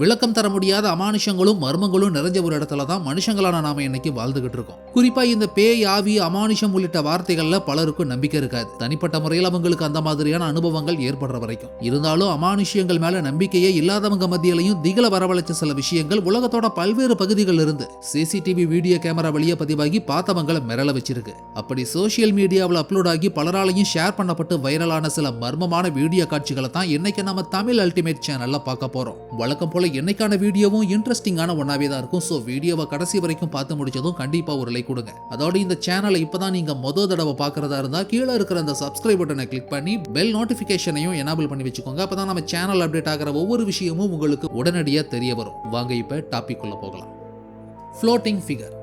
விளக்கம் தர முடியாத அமானுஷங்களும் மர்மங்களும் நிறைஞ்ச ஒரு இடத்துல தான் மனுஷங்களான நாம இன்னைக்கு வாழ்ந்துகிட்டு இருக்கோம். குறிப்பா இந்த பேய், ஆவி, அமானுஷம் உள்ளிட்ட வார்த்தைகள்ல பலருக்கும் நம்பிக்கை இருக்காது. தனிப்பட்ட முறையில் அவங்களுக்கு அந்த மாதிரியான அனுபவங்கள் ஏற்படுற வரைக்கும். இருந்தாலும் அமானுஷியங்கள் மேல நம்பிக்கையே இல்லாதவங்க மத்தியிலையும் திகில வரவழைச்ச சில விஷயங்கள் உலகத்தோட பல்வேறு பகுதிகளில் இருந்து சிசிடிவி வீடியோ கேமரா வழியா பதிவாகி பார்த்தவங்களை மிரள வச்சிருக்கு. அப்படி சோசியல் மீடியாவில் அப்லோட் ஆகி பலராலையும் ஷேர் பண்ணப்பட்டு வைரலான சில மர்மமான வீடியோ காட்சிகளை தான் இன்னைக்கு நம்ம தமிழ் அல்டிமேட் சேனல்ல பார்க்க போறோம். வழக்கம் போல என்னைக்கான வீடியோவும் இன்ட்ரெஸ்டிங்கான ஒன்னாவே தான் இருக்கும். சோ வீடியோவை கடைசி வரைக்கும் பார்த்து முடிச்சதும் கண்டிப்பா ஒரு லைக் கொடுங்க. அதோட இந்த சேனலை இப்பதான் நீங்க முதல் தடவை பார்க்கறதா இருந்தா கீழே இருக்கிற அந்த சப்ஸ்கிரைப் பட்டனை கிளிக் பண்ணி பெல் நோட்டிபிகேஷனையும் எனேபிள் பண்ணி வச்சுக்கோங்க. அப்பதான் நம்ம சேனல் அப்டேட் ஆகிற ஒவ்வொரு விஷயமும் உங்களுக்கு உடனடியா தெரிய வரும். வாங்க இப்ப டாபிக் உள்ள போகலாம். Floating figure.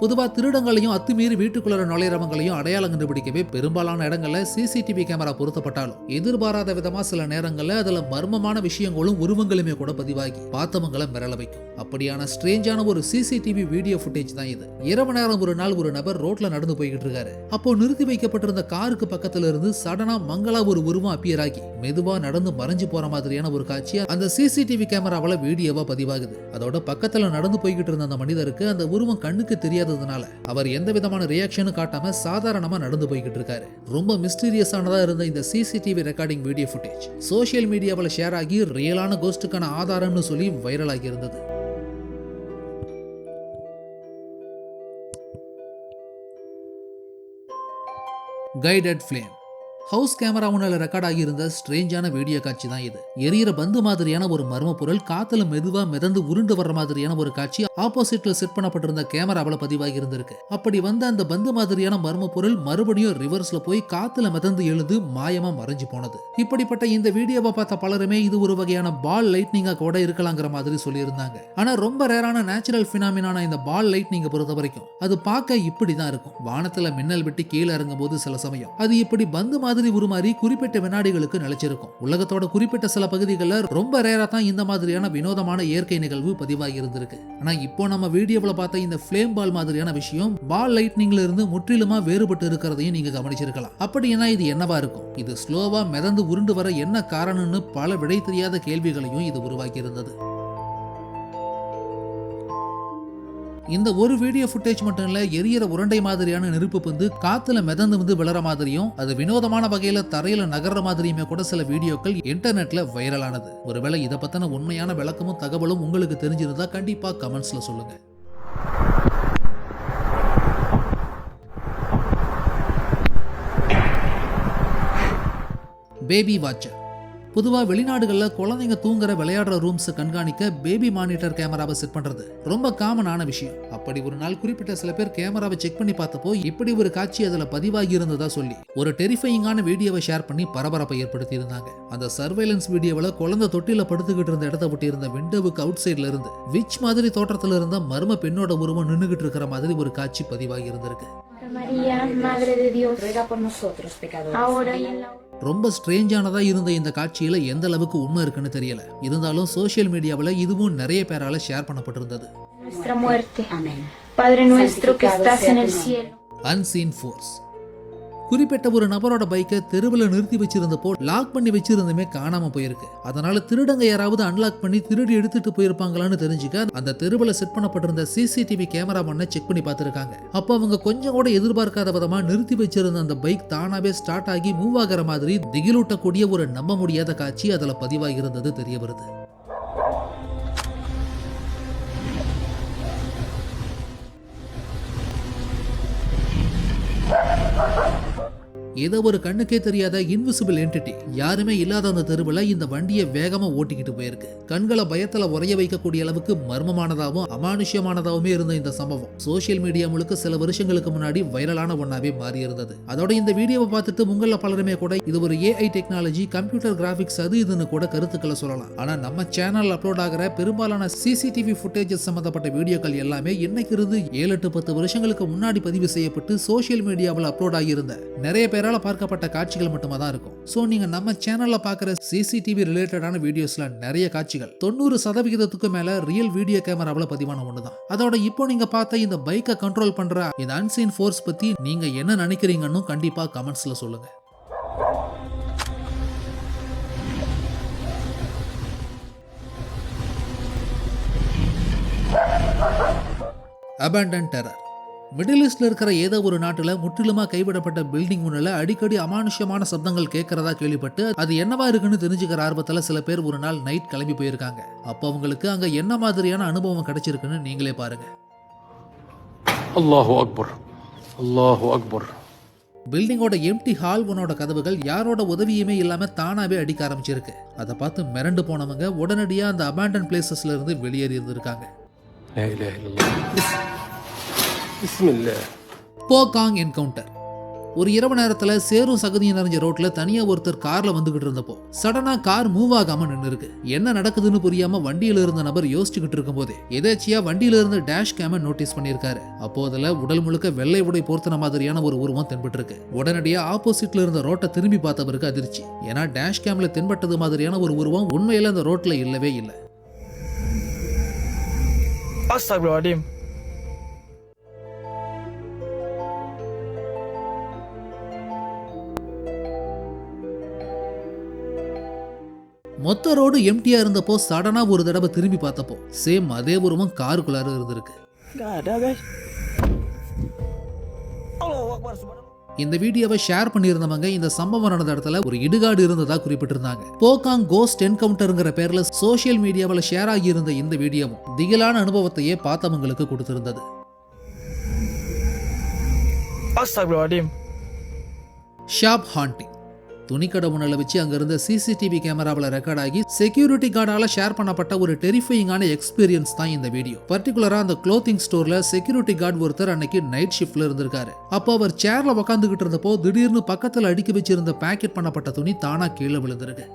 பொதுவா திருடங்களையும் அத்துமீறி வீட்டுக்குள்ள நுழைறவங்களையும் அடையாளம் கண்டுபிடிக்கவே பெரும்பாலான இடங்கள்ல சிசிடிவி கேமரா பொருத்தப்பட்டாலும் எதிர்பாராத விதமா சில நேரங்கள்ல அதுல மர்மமான விஷயங்களும் உருவங்களுமே கூட பதிவாகி பார்த்தவங்களை மிரள வைக்கும். அப்படியான ஸ்ட்ரேஞ்சான ஒரு சிசிடிவி வீடியோ ஃபுட்டேஜ் தான் இது. இரவு நேரம் ஒரு நாள் ஒரு நபர் ரோட்ல நடந்து போய்கிட்டு இருக்காரு. அப்போ நிறுத்தி வைக்கப்பட்டிருந்த காருக்கு பக்கத்துல இருந்து சடனா மங்களா ஒரு உருவம் அப்பியர் ஆகி மெதுவா நடந்து மறைஞ்சு போற மாதிரியான ஒரு காட்சி அந்த சிசிடிவி கேமராவால வீடியோவா பதிவாகுது. அதோட பக்கத்துல நடந்து போய்கிட்டு இருந்த அந்த மனிதருக்கு அந்த உருவம் கண்ணுக்கு தெரியாததுனால அவர் எந்த விதமான ரியாக்ஷனும் காட்டாம சாதாரணமா நடந்து போய்கிட்டு இருக்காரு. ரொம்ப மிஸ்டீரியஸானதா இருந்த இந்த CCTV recording video footage social மீடியாவில் ஷேர் ஆகி ரியலான கோஸ்டுக்கான ஆதாரம்னு சொல்லி வைரல் ஆகி இருந்தது. Guided flame. ஹவுஸ் கேமரா ஒன்றில் ரெக்கார்ட் ஆகியிருந்த ஸ்ட்ரேஞ்சான வீடியோ காட்சி தான் இது. எரியிற பந்து மாதிரியான ஒரு மர்ம பொருள் காத்துல மெதுவா மிதந்து உருண்டு வர்ற மாதிரியான ஒரு காட்சி ஆப்போசிட்ல செட் பண்ணப்பட்டிருந்த கேமராவில் பதிவாகி இருந்திருக்கு. அப்படி வந்த அந்த பந்து மாதிரியான மர்ம பொருள் மறுபடியும் ரிவர்ஸ்ல போய் காத்துல மிதந்து எழுந்து மாயமா மறைஞ்சு போனது. இப்படிப்பட்ட இந்த வீடியோவை பார்த்த பலருமே இது ஒரு வகையான பால் லைட்னிங்கா கூட இருக்கலாங்கிற மாதிரி சொல்லியிருந்தாங்க. ஆனா ரொம்ப ரேரான நேச்சுரல் பினாமினான இந்த பால் லைட்னிங்கை பொறுத்த வரைக்கும் அது பார்க்க இப்படிதான் இருக்கும். வானத்துல மின்னல் விட்டு கீழே இறங்கும் போது சில சமயம் அது இப்படி பந்து மாதிரி உருமாறி குறிப்பிட்ட வினாடிகளுக்கு நிலைச்சிருக்கும். உலகத்தோட குறிப்பிட்ட சில பகுதிகளில் ரொம்ப ரேரா தான் இந்த மாதிரியான வினோதமான இயற்கை நிகழ்வு பதிவாகி இருந்திருக்கு. ஆனா இப்போ நம்ம வீடியோவில் பார்த்த இந்த ஃப்ளேம் பால் மாதிரியான விஷயம் பால் லைட்னிங்ல இருந்து முற்றிலுமா வேறுபட்டு இருக்கிறதையும் நீங்க கவனிச்சிருக்கலாம். அப்படின்னா இது என்னவா இருக்கும்? இது ஸ்லோவா மிதந்து உருண்டு வர என்ன காரணம்னு பல விடை தெரியாத கேள்விகளையும் இது உருவாக்கி இருந்தது. இந்த ஒரு வீடியோ ஃபுட்டேஜ் மட்டும் இல்ல, எரியிற உருண்டை மாதிரியான நெருப்பு பந்து காத்துல மிதந்து வந்து விழற மாதிரியும் அது வினோதமான வகையில தரையில நகர்ற மாதிரியுமே கூட சில வீடியோக்கள் இன்டர்நெட்ல வைரலானது. ஒருவேளை இதை பத்தின உண்மையான விளக்கமும் தகவலும் உங்களுக்கு தெரிஞ்சிருந்தா கண்டிப்பா கமெண்ட்ஸ்ல சொல்லுங்க. Baby watcher. பொதுவா வெளிநாடுகளில் குழந்தைங்க தூங்குற விளையாடுற ரூம்ஸ் கண்காணிக்க பேபி மானிட்டர் கேமராவை செட் பண்றது ரொம்ப காமனான விஷயம். அப்படி ஒரு நாள் குறிப்பிட்ட சில பேர் கேமராவை செக் பண்ணி பார்த்தப்போ இப்படி ஒரு காட்சி அதுல பதிவாகி இருந்ததா சொல்லி ஒரு டெரிஃபையிங்கான வீடியோவை ஷேர் பண்ணி பரபரப்பை ஏற்படுத்தி இருந்தாங்க. அந்த சர்வேலன்ஸ் வீடியோவில் குழந்தை தொட்டில படுத்துக்கிட்டு இருந்த இடத்த ஒட்டி இருந்த விண்டோவுக்கு அவுட் சைட்ல இருந்து விச் மாதிரி தோற்றத்துல இருந்த மர்ம பெண்ணோட உருவம் நின்னுகிட்டு இருக்கிற மாதிரி ஒரு காட்சி பதிவாகி இருந்திருக்கு. ரொம்ப ஸ்ட்ரேஞ்சானதா இருந்த இந்த காட்சியில எந்த அளவுக்கு உண்மை இருக்குன்னு தெரியல. இருந்தாலும் சோசியல் மீடியாவில் இதுவும் நிறைய பேரால ஷேர் பண்ணப்பட்டிருந்தது. Unseen force. குறிப்பிட்ட ஒரு நபரோட பைக்கை தெருவில் நிறுத்தி வச்சிருந்தப்போ லாக் பண்ணி வச்சிருந்துமே காணாம போயிருக்கு. அதனால திருடங்க யாராவது அன்லாக் பண்ணி திருடி எடுத்துட்டு போயிருப்பாங்களான்னு தெரிஞ்சுக்க அந்த தெருவில் செட் பண்ணப்பட்டிருந்த சிசிடிவி கேமரா பண்ண செக் பண்ணி பார்த்திருக்காங்க. அப்போ அவங்க கொஞ்சம் கூட எதிர்பார்க்காத விதமா நிறுத்தி வச்சிருந்த அந்த பைக் தானாவே ஸ்டார்ட் ஆகி மூவ் ஆகிற மாதிரி திகிலூட்டக்கூடிய ஒரு நம்ப முடியாத காட்சி அதுல பதிவாகி இருந்தது தெரிய வருது. ஏதோ ஒரு கண்ணுக்கே தெரியாத இன்விசிபிள் என்டிட்டி யாருமே இல்லாத அந்த தெருவில் இந்த வண்டியை வேகமா ஓட்டிக்கிட்டு போயிருக்கு. கண்களை பயத்துல உறைய வைக்கக்கூடிய அளவுக்கு மர்மமானதாகவும் அமானுஷ்யமானதாகவுமே இருந்த இந்த சம்பவம் சோசியல் மீடியா முழுக்க சில வருஷங்களுக்கு முன்னாடி வைரலான ஒன்னாவே மாறி இருந்தது. அதோட இந்த வீடியோவை பார்த்துட்டு உங்கள பலருமே கூட இது ஒரு ஏஐ டெக்னாலஜி, கம்ப்யூட்டர் கிராபிக்ஸ் அது இதுன்னு கூட கருத்துக்களை சொல்லலாம். ஆனா நம்ம சேனல் அப்லோட் ஆகிற பெரும்பாலான சிசிடிவி ஃபுட்டேஜஸ் சம்பந்தப்பட்ட வீடியோக்கள் எல்லாமே இன்னைக்கு இருந்து 7-10 வருஷங்களுக்கு முன்னாடி பதிவு செய்யப்பட்டு சோசியல் மீடியாவில் அப்லோட் ஆகியிருந்த நிறைய பேர் பார்க்கப்பட்ட காட்சிகள் மட்டுமா தான் இருக்கும். சோ நீங்க நம்ம சேனல்ல பார்க்குற சிசிடிவி ரிலேட்டடான வீடியோஸ்ல நிறைய காட்சிகள் 90% மேல ரியல் வீடியோ கேமராவில் பதிவான ஒண்ணுதான். அதோட இப்போ நீங்க பார்த்த இந்த பைக்கை கண்ட்ரோல் பண்ற இந்த அன்சீன் ஃபோர்ஸ் பத்தி நீங்க என்ன நினைக்கிறீங்கன்னு கண்டிப்பா கமெண்ட்ஸ்ல சொல்லுங்க. Abandon terror. மிடில் ஈஸ்ட்ல இருக்கிற ஏதோ ஒரு நாட்டுல முற்றிலுமா கைவிடப்பட்ட பில்டிங் முன்னால அடிக்கடி அமானுஷ்யமான சப்தங்கள் கேட்கறதா கேள்விப்பட்டு அது என்னவா இருக்குன்னு தெரிஞ்சுக்கிற ஆர்வத்துல சில பேர் ஒரு நாள் நைட் கிளம்பி போயிருக்காங்க. அப்போ அவங்களுக்கு அங்க என்ன மாதிரியான அனுபவம் கிடைச்சிருக்குன்னு நீங்களே பாருங்க. அல்லாஹு அக்பர், அல்லாஹு அக்பர். பில்டிங்கோட எம்டி ஹால் ஒன்னோட கதவுகள் யாரோட உதவியுமே இல்லாம தானாவே அடிக்க ஆரம்பிச்சிருக்கு. அதை பார்த்து மிரண்டு போனவங்க உடனடியா அந்த அபேண்டன் பிளேசஸ்ல இருந்து வெளியேறி இருந்திருக்காங்க. போகாங் என்கவுண்டர். ஒரு இரவு நேரத்துல சேரும் சகதியும் நிறைஞ்ச ரோட்ல தனியா ஒருத்தர் கார்ல வந்துகிட்டு இருந்தப்போ சடனா கார் மூவ் ஆகாம நின்று இருக்கு. என்ன நடக்குதுன்னு புரியாம வண்டியில இருந்த நபர் யோசிச்சுக்கிட்டு இருக்கும் போதே எதேச்சியா வண்டியில இருந்து டேஷ் கேம நோட்டீஸ் பண்ணிருக்காரு. அப்போ அதுல உடல் முழுக்க வெள்ளை உடை போர்த்தன மாதிரியான ஒரு உருவம் தென்பட்டு இருக்கு. உடனடியா ஆப்போசிட்ல இருந்த ரோட்டை திரும்பி பார்த்தவருக்கு அதிர்ச்சி. ஏன்னா டேஷ் கேம்ல தென்பட்டது மாதிரியான ஒரு உருவம் உண்மையில அந்த ரோட்ல இல்லவே இல்லை. மொத்த ரோடு எம்டியா இருந்தப்போ சடனா ஒரு தடவை திரும்பி பார்த்தப்போ சேம் அதே உருவம் காருக்குள்ளார இருந்திருக்கு. இந்த வீடியோவை ஷேர் பண்ணியிருந்தவங்க இந்த சம்பவம் நடந்த இடத்துல ஒரு இடுகாடு இருந்ததா குறிப்பிட்டிருந்தாங்க. போகாங் கோஸ்ட் என்கவுண்டர்ங்கிற பேர்ல சோசியல் மீடியாவில் ஷேர் ஆகி இருந்த இந்த வீடியோவும் திகிலான அனுபவத்தையே பார்த்தவங்களுக்கு கொடுத்திருந்தது. Shop haunting. துணிக்கடை முன்னால வச்சு அங்க இருந்த சிசிடிவி கேமராவில் ரெக்கார்ட் ஆகி செக்யூரிட்டி கார்டால ஷேர் பண்ணப்பட்ட ஒரு டெரிஃபையிங்கான எக்ஸ்பீரியன்ஸ் தான் இந்த வீடியோ. பர்டிகுலரா அந்த க்ளோத்திங் ஸ்டோர்ல செக்யூரிட்டி கார்டு ஒருத்தர் அன்னைக்கு நைட் ஷிஃப்ட்ல இருந்திருக்காரு. அப்போ அவர் சேர்ல உட்காந்துகிட்டு இருந்தப்போ திடீர்னு பக்கத்துல அடுக்கி வச்சிருந்த பேக்கெட் பண்ணப்பட்ட துணி தானா கீழே விழுந்திருக்கு.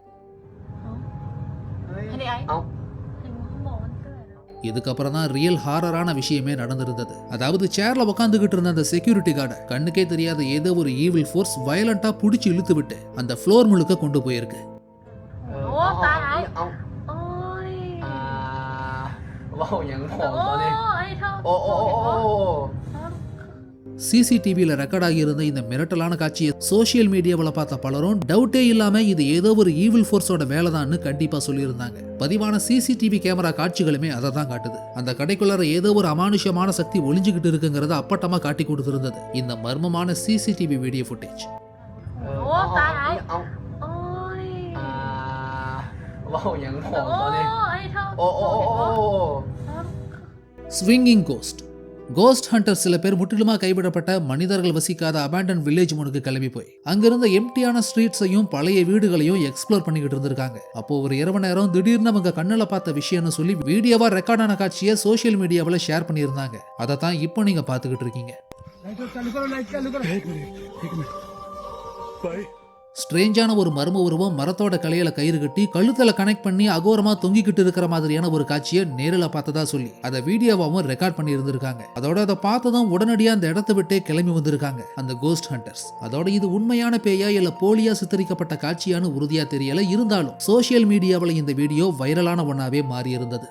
இதுக்கப்புறம் தான் ரியல் ஹாரரான விஷயமே நடந்திருந்தது. அதாவது சேர்ல உட்காந்துகிட்டு இருந்த அந்த செக்யூரிட்டி கார்டை கண்ணுக்கே தெரியாத ஏதோ ஒரு ஈவில் ஃபோர்ஸ் வயலண்டா புடிச்சு இழுத்து விட்டு அந்த ஃப்ளோர் முழுக்க கொண்டு போயிருக்கு. சிசிடிவியில் ரெக்கார்ட் ஆகியிருந்த இந்த மிரட்டலான காட்சியை சோசியல் மீடியாவில் பார்த்த பலரும் டவுட்டே இல்லாம இது ஏதோ ஒரு ஈவில் ஃபோர்ஸோட வேலைதான்னு கண்டிப்பா சொல்லியிருந்தாங்க. பதிவான சிசிடிவி கேமரா காட்சிகளுமே அதை தான் காட்டுது. அந்த கடைக்குள்ளார ஏதோ ஒரு அமானுஷ்யமான சக்தி ஒளிஞ்சுகிட்டு இருக்குங்கிறத அப்பட்டமா காட்டி கொடுத்திருந்தது இந்த மர்மமான CCTV video footage. Swinging ghost. Ghost hunter சில பேர் முற்றிலுமா கைவிடப்பட்ட மனிதர்கள் வசிக்காத அபேண்டன் வில்லேஜ் முனுக்கு கிளம்பி போய் அங்கிருந்த எம்டியான ஸ்ட்ரீட்ஸையும் பழைய வீடுகளையும் எக்ஸ்ப்ளோர் பண்ணிக்கிட்டு இருந்திருக்காங்க. அப்போ ஒரு இரவு நேரம் திடீர்னு அவங்க கண்ணுல பார்த்த விஷயம்னு சொல்லி வீடியோவா ரெக்கார்டான காட்சியை சோசியல் மீடியாவில் ஷேர் பண்ணியிருந்தாங்க. அதை தான் இப்போ நீங்க பார்த்துக்கிட்டு இருக்கீங்க. ஸ்ட்ரேஞ்சான ஒரு மர்ம உருவம் மரத்தோட கலையில கயிறு கட்டி கழுத்துல கனெக்ட் பண்ணி அகோரமா தொங்கிக்கிட்டு இருக்கிற மாதிரியான ஒரு காட்சியை நேரில் பார்த்ததா சொல்லி அதை வீடியோவாவும் ரெக்கார்ட் பண்ணி இருந்திருக்காங்க. அதோட அதை பார்த்ததும் உடனடியா அந்த இடத்தை விட்டே கிளம்பி வந்திருக்காங்க அந்த கோஸ்ட் ஹண்டர்ஸ். அதோட இது உண்மையான பேயா இல்ல போலியா சித்தரிக்கப்பட்ட காட்சியானு உறுதியா தெரியல. இருந்தாலும் சோசியல் மீடியாவில் இந்த வீடியோ வைரலான ஒன்னாவே மாறி இருந்தது.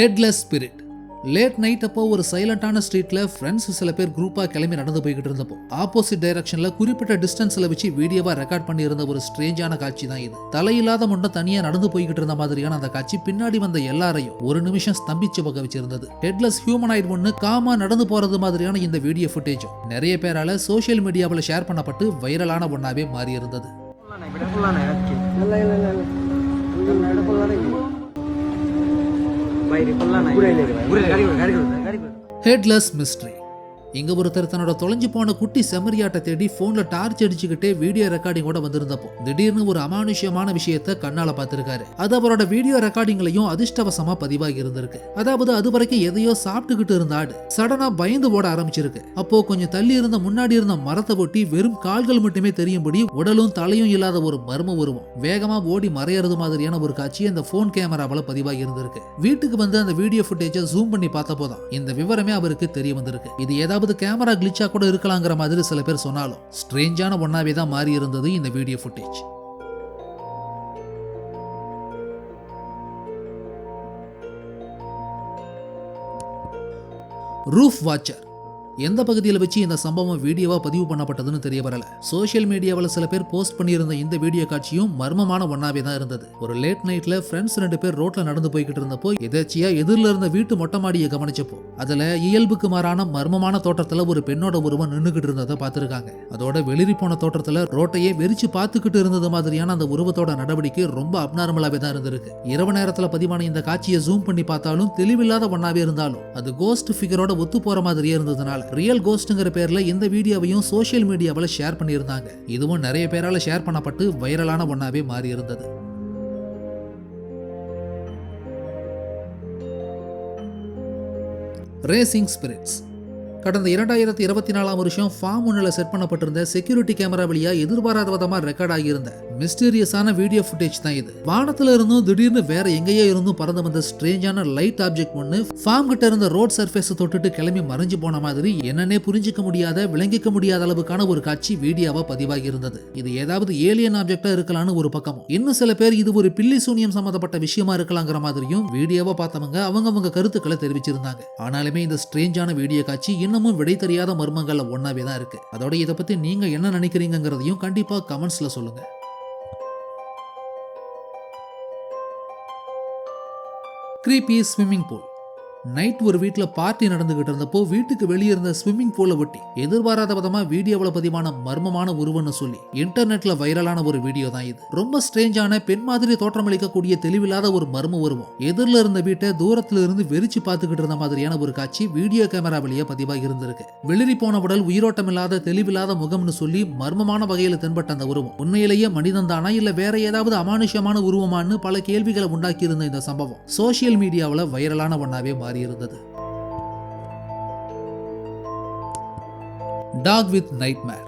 Headless spirit. லேட் நைட் அப்போ ஒரு சைலண்டான ஸ்ட்ரீட்ல ஃப்ரெண்ட்ஸ் சில பேர் குரூப்பா கிளம்பி நடந்து போய்கிட்டு இருந்தப்போ ஆப்போசிட் டைரக்ஷன்ல குறிப்பிட்ட டிஸ்டன்ஸ்ல வச்சு வீடியோவா ரெக்கார்ட் பண்ணி இருந்த ஒரு ஸ்ட்ரேஞ்சான காட்சி தான் இது. தலையில்லாத முண்டை தனியா நடந்து போய்கிட்டு இருந்த மாதிரியான அந்த காட்சி பின்னாடி வந்த எல்லாரையும் ஒரு நிமிஷம் ஸ்தம்பிச்சு பக்க வச்சிருந்தது. ஹெட்லெஸ் ஹியூமனாய்டு ஒன்னு காமா நடந்து போறது மாதிரியான இந்த வீடியோ ஃபுட்டேஜும் நிறைய பேரால சோசியல் மீடியாவில் ஷேர் பண்ணப்பட்டு வைரலான ஒன்னாவே மாறி இருந்தது. Headless mystery. இங்க ஒருத்தர் தன்னோட தொலைஞ்சு போன குட்டி செம்மறியாட்டை தேடி போன்ல டார்ச் அடிச்சுக்கிட்டே வீடியோ ரெக்கார்டிங்கோட வந்திருந்தப்போ திடீர்னு ஒரு அமானுஷ்யமான விஷயத்த கண்ணால பார்த்திருக்காரு. அது அவரோட வீடியோ ரெக்கார்டிங்லையும் அதிர்ஷ்டவசமா பதிவாகி இருந்திருக்கு. அதாவது அது வரைக்கும் எதையோ சாப்பிட்டுக்கிட்டு இருந்த ஆடு சடனா பயந்து ஓட ஆரம்பிச்சிருக்கு. அப்போ கொஞ்சம் தள்ளி இருந்த முன்னாடி இருந்த மரத்தை ஒட்டி வெறும் கால்கள் மட்டுமே தெரியும்படி உடலும் தலையும் இல்லாத ஒரு மர்ம உருவம் வேகமா ஓடி மறையறது மாதிரியான ஒரு காட்சி அந்த போன் கேமராவில் பதிவாகி இருந்திருக்கு. வீட்டுக்கு வந்து அந்த வீடியோ ஃபுட்டேஜை ஜூம் பண்ணி பார்த்தப்போதான் இந்த விவரமே அவருக்கு தெரிய வந்திருக்கு. இது ஏதாவது கேமரா கிளிச்சா கூட இருக்கலாங்கிற மாதிரி சில பேர் சொன்னாலும் ஸ்ட்ரேஞ்சான ஒன்னாவே தான் மாறி இருந்தது இந்த வீடியோ ஃபுட்டேஜ். Roof watcher. எந்த பகுதியில் வச்சு இந்த சம்பவம் வீடியோவா பதிவு பண்ணப்பட்டதுன்னு தெரிய வரல. சோஷியல் மீடியாவில் சில பேர் போஸ்ட் பண்ணியிருந்த இந்த வீடியோ காட்சியும் மர்மமான ஒன்னாவே தான் இருந்தது. ஒரு லேட் நைட்ல ஃப்ரெண்ட்ஸ் 2 பேர் ரோட்ல நடந்து போய்கிட்டு இருந்தப்போ எதாச்சியா எதிரில இருந்த வீட்டு மொட்டை மாடியை கவனிச்சப்போ அதுல இயல்புக்கு மாறான மர்மமான தோற்றத்துல ஒரு பெண்ணோட உருவம் நின்னுகிட்டு இருந்ததை பார்த்திருக்காங்க. அதோட வெளிரி போன தோற்றத்துல ரோட்டையே வெறிச்சு பார்த்துக்கிட்டு இருந்தது மாதிரியான அந்த உருவத்தோட நடவடிக்கை ரொம்ப அப்நார்மலாவே தான் இருந்திருக்கு. இரவு நேரத்துல பதிவான இந்த காட்சியை ஜூம் பண்ணி பார்த்தாலும் தெளிவில்லாத ஒன்னாவே இருந்தாலும் அது கோஸ்ட் ஃபிகரோட ஒத்து போற மாதிரியே இருந்ததுனால ரியல் கோஸ்ட்ங்கிற பேர்ல இந்த வீடியோவையும் சோஷியல் மீடியாவில் ஷேர் பண்ணியிருந்தாங்க. இதுவும் நிறைய பேரால ஷேர் பண்ணப்பட்டு வைரலான ஒன்னாவே மாறி இருந்தது. Racing spirits. கடந்த 2024ஆம் வருஷம் ஃபார்ம் 1ல செட் பண்ணப்பட்டிருந்த செக்யூரிட்டி கேமரா வழியா எதிர்பாராத விதமா ரெக்கார்ட் ஆகியிருந்த மிஸ்டீரியஸான வீடியோ ஃபுட்டேஜ் தான் இது. வானத்துல இருந்தும் திடீர்னு வேற எங்கேயோ இருந்தும் பறந்து வந்த ஸ்ட்ரேஞ்சான லைட் ஆப்ஜெக்ட் ஒன்று ஃபார்ம் கிட்ட இருந்த ரோட் சர்ஃபேஸ் தொட்டுட்டு கிளம்பி மறைஞ்சு போன மாதிரி என்னன்னே புரிஞ்சிக்க முடியாத விளங்கிக்க முடியாத அளவுக்கான ஒரு காட்சி வீடியோவா பதிவாகி இருந்தது. இது ஏதாவது ஏலியன் ஆப்ஜெக்டா இருக்கலாம்னு ஒரு பக்கமும், இன்னும் சில பேர் இது ஒரு பில்லி சூனியம் சம்பந்தப்பட்ட விஷயமா இருக்கலாங்கிற மாதிரியும் வீடியோவா பார்த்தவங்க அவங்க கருத்துக்களை தெரிவிச்சிருந்தாங்க. ஆனாலுமே இந்த ஸ்ட்ரேஞ்சான வீடியோ காட்சி இன்னமும் விடை தெரியாத மர்மங்கள்ல ஒன்னாவே தான் இருக்கு. அதோட இதை பத்தி நீங்க என்ன நினைக்கிறீங்கிறதையும் கண்டிப்பா கமெண்ட்ஸ்ல சொல்லுங்க. creepy swimming pool. நைட் ஒரு வீட்டில் பார்ட்டி நடந்துகிட்டு இருந்தப்போ வீட்டுக்கு வெளியே இருந்த ஸ்விம்மிங் பூலை ஒட்டி எதிர்பாராத விதமா வீடியோவில் பதிவான மர்மமான உருவன்னு சொல்லி இன்டர்நெட்ல வைரலான ஒரு வீடியோ தான் இது. ரொம்ப ஸ்ட்ரேஞ்சான பெண் மாதிரி தோற்றமளிக்கக்கூடிய தெளிவில்லாத ஒரு மர்ம உருவம் எதிரில் இருந்த வீட்டை தூரத்துல இருந்து வெறிச்சு பார்த்துக்கிட்டு இருந்த மாதிரியான ஒரு காட்சி வீடியோ கேமரா வழியா பதிவாகி இருந்திருக்கு. வெளிரி போன உடல், உயிரோட்டம் இல்லாத தெளிவில்லாத முகம்னு சொல்லி மர்மமான வகையில தென்பட்ட அந்த உருவம் உண்மையிலேயே மனிதன் தானா இல்ல வேற ஏதாவது அமானுஷ்யமான உருவமானு பல கேள்விகளை உண்டாக்கி இருந்த இந்த சம்பவம் சோசியல் மீடியாவில் வைரலான ஒன்னாவே மாறி இருந்தது. Talk with nightmare.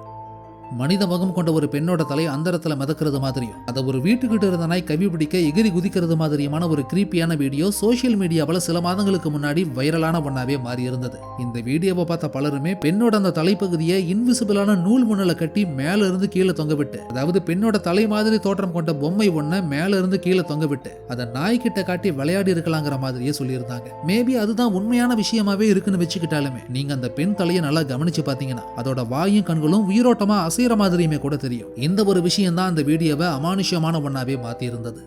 மனித முகம் கொண்ட ஒரு பெண்ணோட தலை அந்தரத்துல மிதக்கிறது மாதிரியும் அதை ஒரு வீட்டுக்கிட்ட இருந்த நாய் கவி பிடிக்க எகிரி குதிக்கிறது மாதிரியுமான ஒரு கிரீப்பியான வீடியோ சோசியல் மீடியாவில் சில மாதங்களுக்கு முன்னாடி வைரலான ஒன்னாவே மாறி இருந்தது. இந்த வீடியோவை பார்த்த பலருமே பெண்ணோட அந்த தலைப்பகுதியை இன்விசிபிளான நூல் முன்னல கட்டி மேல இருந்து கீழே தொங்க விட்டு, அதாவது பெண்ணோட தலை மாதிரி தோற்றம் கொண்ட பொம்மை ஒன்ன மேல இருந்து கீழே தொங்க விட்டு அதை நாய்கிட்ட காட்டி விளையாடி இருக்கலாங்கிற மாதிரியே சொல்லியிருந்தாங்க. மேபி அதுதான் உண்மையான விஷயமாவே இருக்குன்னு வச்சுக்கிட்டாலுமே நீங்க அந்த பெண் தலையை நல்லா கவனிச்சு பாத்தீங்கன்னா அதோட வாயும் கண்களும் உயிரோட்டமா மாதிரியுமே கூட தெரியும். இந்த ஒரு விஷயம் தான் அந்த வீடியோவை அமானுஷ்யமான ஒன்னாவே மாத்தி இருந்தது.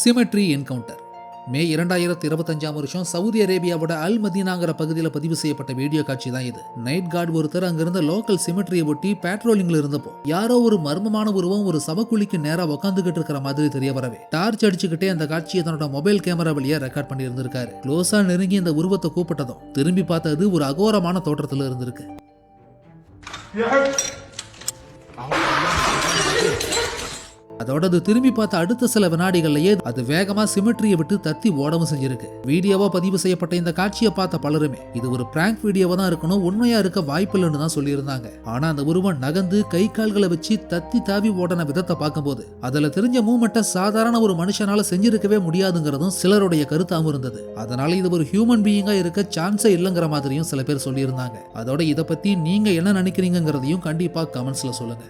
Symmetry encounter. மே 2025ஆம் வருஷம் சவுதி அரேபியாவோட அல் மதீனாங்கிற பகுதியில் பதிவு செய்யப்பட்ட வீடியோ காட்சி தான் இது. நைட் கார்டு ஒருத்தர் அங்கிருந்த லோக்கல் சிமெட்ரியை ஒட்டி பேட்ரோலிங்ல இருந்தப்போ யாரோ ஒரு மர்மமான உருவம் ஒரு சவக்குழிக்கு நேரா உட்காந்துகிட்டு இருக்கிற மாதிரி தெரிய வரவே டார்ச் அடிச்சுக்கிட்டே அந்த காட்சியை தன்னோட மொபைல் கேமரா வழியா ரெக்கார்ட் பண்ணி இருந்திருக்காரு. க்ளோஸா நெருங்கி இந்த உருவத்தை கூப்பிட்டதும் திரும்பி பார்த்தது ஒரு அகோரமான தோற்றத்துல இருந்திருக்கு. அதோட அது திரும்பி பார்த்த அடுத்த சில வினாடிகள்லயே அது வேகமா சிமெட்ரியை விட்டு தத்தி ஓடவும் செஞ்சிருக்கு. வீடியோவா பதிவு செய்யப்பட்ட இந்த காட்சியை பார்த்த பலருமே இது ஒரு பிராங்க் வீடியோவா தான் இருக்கணும், உண்மையா இருக்க வாய்ப்பில்லைன்னு தான் சொல்லியிருந்தாங்க. ஆனா அந்த உருவம் நகர்ந்து கை கால்களை வச்சு தத்தி தாவி ஓடன விதத்தை பார்க்கும்போது அதுல தெரிஞ்ச மூமெண்ட்டை சாதாரண ஒரு மனுஷனால செஞ்சிருக்கவே முடியாதுங்கிறதும் சிலருடைய கருத்தாகவும் இருந்தது. அதனால இது ஒரு ஹியூமன் பீயிங்கா இருக்க சான்ஸே இல்லைங்கிற மாதிரியும் சில பேர் சொல்லியிருந்தாங்க. அதோட இதை பத்தி நீங்க என்ன நினைக்கிறீங்கிறதையும் கண்டிப்பா கமெண்ட்ஸ்ல சொல்லுங்க.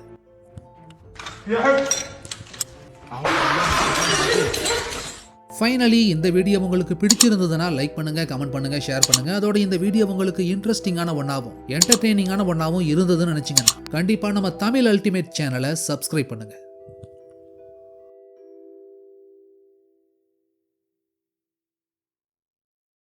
ஃபைனலி இந்த வீடியோ உங்களுக்கு பிடிச்சிருந்ததுன்னா லைக் பண்ணுங்க, கமெண்ட் பண்ணுங்க, ஷேர் பண்ணுங்க. அதோட இந்த வீடியோ உங்களுக்கு இன்ட்ரெஸ்டிங்கான ஒன்னாவும் என்டர்டெய்னிங்கான ஒன்னாவும் இருந்ததுன்னு நினைச்சீங்கன்னா கண்டிப்பா நம்ம தமிழ் அல்டிமேட் சேனலை சப்ஸ்கிரைப் பண்ணுங்க.